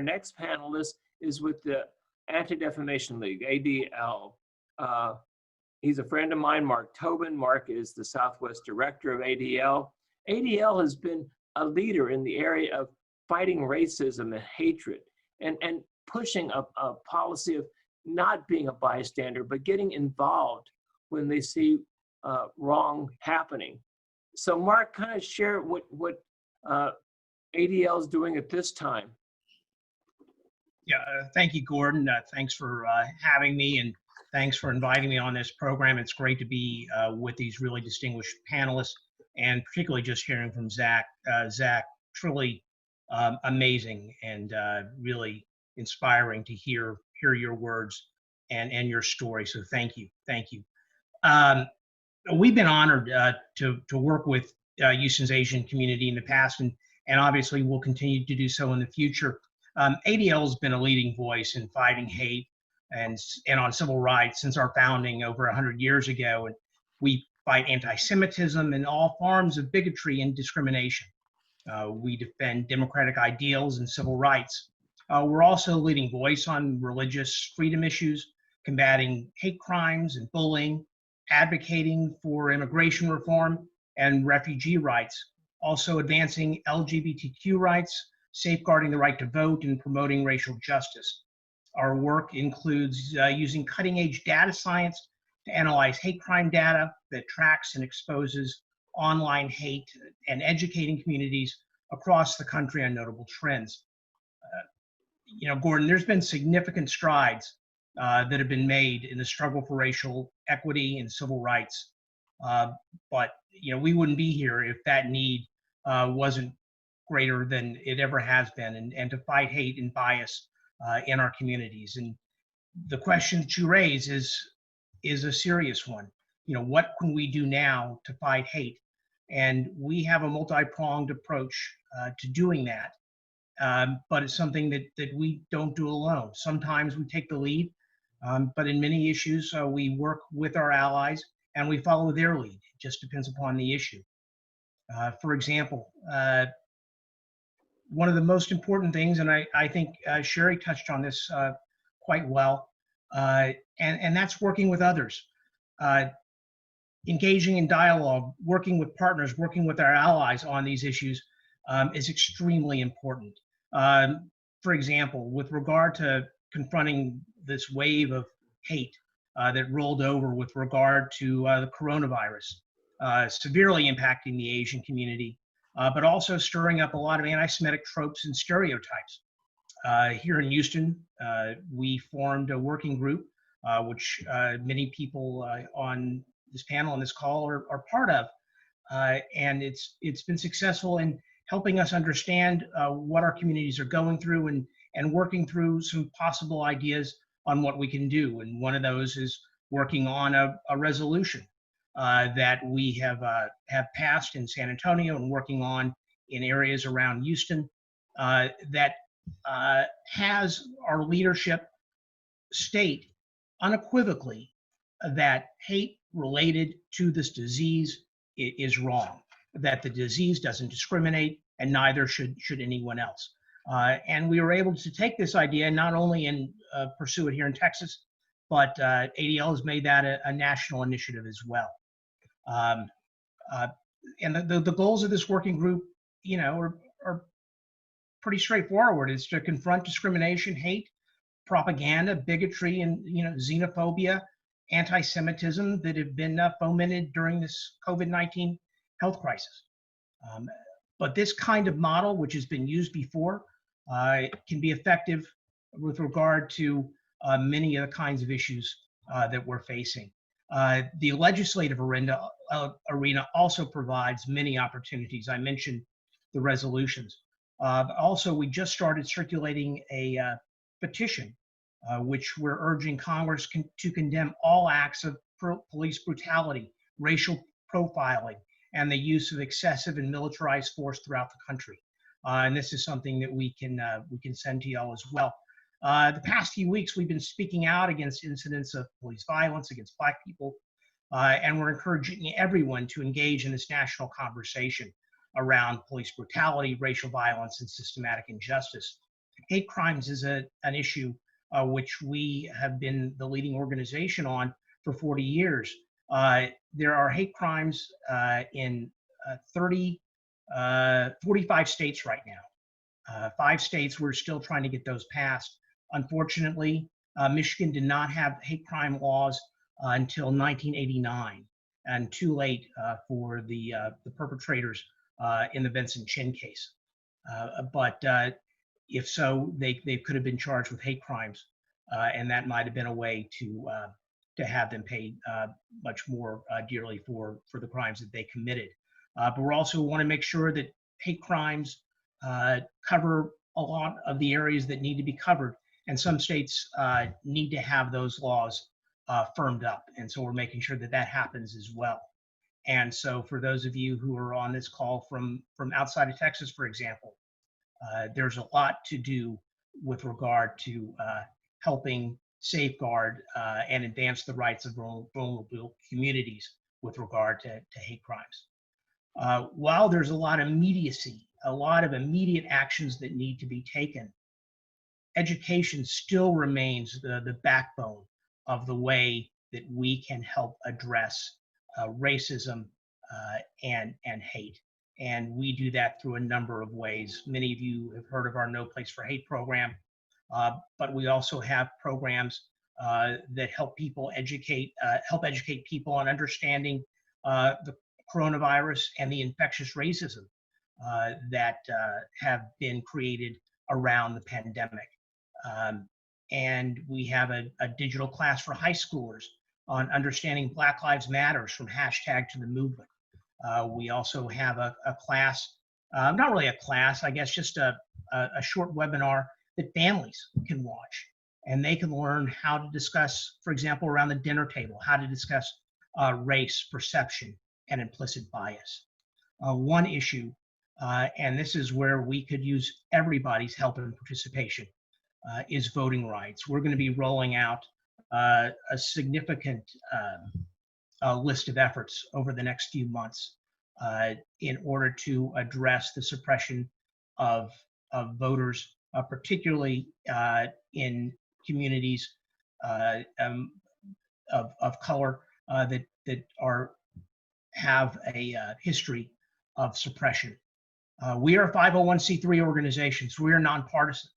next panelist is with the Anti-Defamation League, ADL. He's a friend of mine, Mark Toubin. Mark is the Southwest Director of ADL. ADL has been a leader in the area of fighting racism and hatred and pushing a policy of not being a bystander, but getting involved when they see wrong happening. So Mark, kind of share what ADL is doing at this time. Yeah, thank you, Gordon. Thanks for having me, and thanks for inviting me on this program. It's great to be with these really distinguished panelists, and particularly just hearing from Zach. Zach, truly amazing and really inspiring to hear your words and your story. So thank you. We've been honored to work with Houston's Asian community in the past, and obviously we'll continue to do so in the future. ADL has been a leading voice in fighting hate and on civil rights since our founding over 100 years ago. And we fight anti-Semitism and all forms of bigotry and discrimination. We defend democratic ideals and civil rights. We're also a leading voice on religious freedom issues, combating hate crimes and bullying, advocating for immigration reform and refugee rights, also advancing LGBTQ rights, safeguarding the right to vote, and promoting racial justice. Our work includes using cutting-edge data science to analyze hate crime data that tracks and exposes online hate and educating communities across the country on notable trends. Gordon, there's been significant strides that have been made in the struggle for racial equity and civil rights. But we wouldn't be here if that need wasn't greater than it ever has been, and to fight hate and bias in our communities. And the question that you raise is a serious one. What can we do now to fight hate? And we have a multi-pronged approach to doing that. But it's something that we don't do alone. Sometimes we take the lead, but in many issues, we work with our allies and we follow their lead. It just depends upon the issue. For example, one of the most important things, and I think Sherry touched on this quite well, and that's working with others. Engaging in dialogue, working with partners, working with our allies on these issues is extremely important. For example, with regard to confronting this wave of hate that rolled over with regard to the coronavirus, severely impacting the Asian community, but also stirring up a lot of anti-Semitic tropes and stereotypes. Here in Houston, we formed a working group, which many people on this panel and this call are part of, and it's been successful in helping us understand what our communities are going through and working through some possible ideas on what we can do. And one of those is working on a resolution that we have passed in San Antonio and working on in areas around Houston that has our leadership state unequivocally that hate related to this disease is wrong, that the disease doesn't discriminate and neither should anyone else. And we were able to take this idea not only and pursue it here in Texas, but ADL has made that a national initiative as well. And the goals of this working group, are pretty straightforward. It's to confront discrimination, hate, propaganda, bigotry, and xenophobia, anti-Semitism that have been fomented during this COVID-19 health crisis. But this kind of model, which has been used before, can be effective with regard to many of the kinds of issues that we're facing. The legislative arena also provides many opportunities. I mentioned the resolutions. Also, we just started circulating a petition, which we're urging Congress to condemn all acts of police brutality, racial profiling, and the use of excessive and militarized force throughout the country. And this is something that we can send to y'all as well. The past few weeks, we've been speaking out against incidents of police violence against Black people, and we're encouraging everyone to engage in this national conversation around police brutality, racial violence, and systematic injustice. Hate crimes is an issue which we have been the leading organization on for 40 years. There are hate crimes in 45 states right now. 5 states, we're still trying to get those passed. Unfortunately, Michigan did not have hate crime laws until 1989, and too late for the perpetrators in the Vincent Chin case. But if so, they could have been charged with hate crimes, and that might have been a way to have them paid much more dearly for the crimes that they committed. But we also want to make sure that hate crimes cover a lot of the areas that need to be covered, and some states need to have those laws firmed up, and so we're making sure that that happens as well. And so for those of you who are on this call from outside of Texas, for example, there's a lot to do with regard to helping safeguard and advance the rights of vulnerable communities with regard to hate crimes. While there's a lot of immediacy, a lot of immediate actions that need to be taken, education still remains the backbone of the way that we can help address racism and hate. And we do that through a number of ways. Many of you have heard of our No Place for Hate program, but we also have programs that help educate people on understanding the coronavirus and the infectious racism that have been created around the pandemic. And we have a digital class for high schoolers on understanding Black Lives Matters from hashtag to the movement. We also have a class, not really a class, I guess just a short webinar that families can watch, and they can learn how to discuss, for example, around the dinner table, how to discuss race, perception, and implicit bias. One issue, and this is where we could use everybody's help and participation, is voting rights. We're going to be rolling out a significant list of efforts over the next few months in order to address the suppression of voters, particularly in communities of color that have a history of suppression. We are a 501c3 organization, so we are nonpartisan.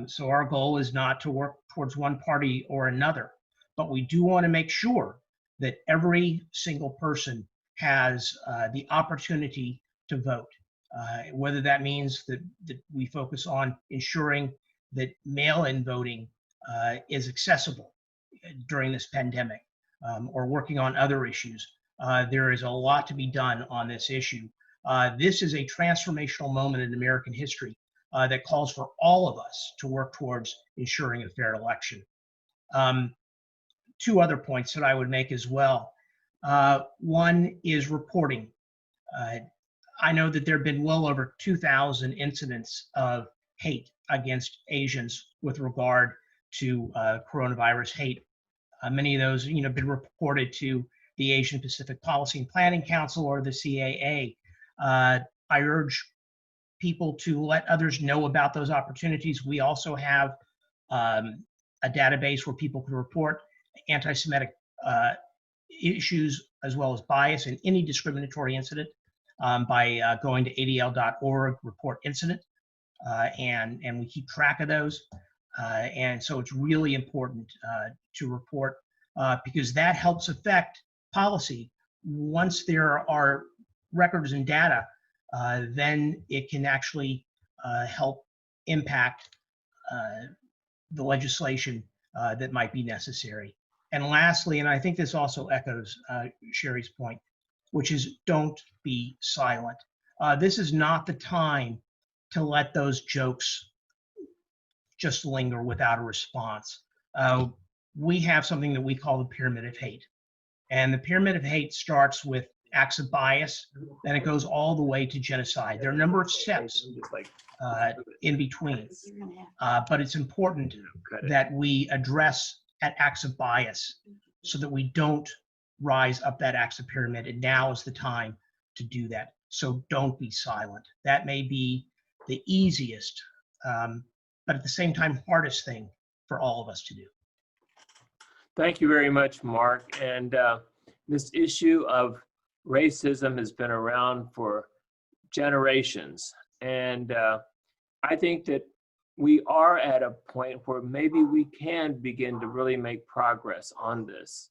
So our goal is not to work towards one party or another, but we do want to make sure that every single person has the opportunity to vote, whether that means that we focus on ensuring that mail-in voting is accessible during this pandemic, or working on other issues. There is a lot to be done on this issue. This is a transformational moment in American history that calls for all of us to work towards ensuring a fair election. 2 other points that I would make as well. One is reporting. I know that there have been well over 2,000 incidents of hate against Asians with regard to coronavirus hate. Many of those, have been reported to the Asian Pacific Policy and Planning Council or the CAA. I urge people to let others know about those opportunities. We also have a database where people can report anti-Semitic issues as well as bias and any discriminatory incident by going to adl.org, report incident, and we keep track of those. And so it's really important to report because that helps affect policy. Once there are records and data, then it can actually help impact the legislation that might be necessary. And lastly, and I think this also echoes Sherry's point, which is don't be silent. This is not the time to let those jokes just linger without a response. We have something that we call the pyramid of hate. And the pyramid of hate starts with acts of bias, then it goes all the way to genocide. There are a number of steps in between, but it's important that we address acts of bias so that we don't rise up that acts of pyramid, and now is the time to do that. So don't be silent. That may be the easiest but at the same time, hardest thing for all of us to do. Thank you very much, Mark. And this issue of racism has been around for generations. And I think that we are at a point where maybe we can begin to really make progress on this.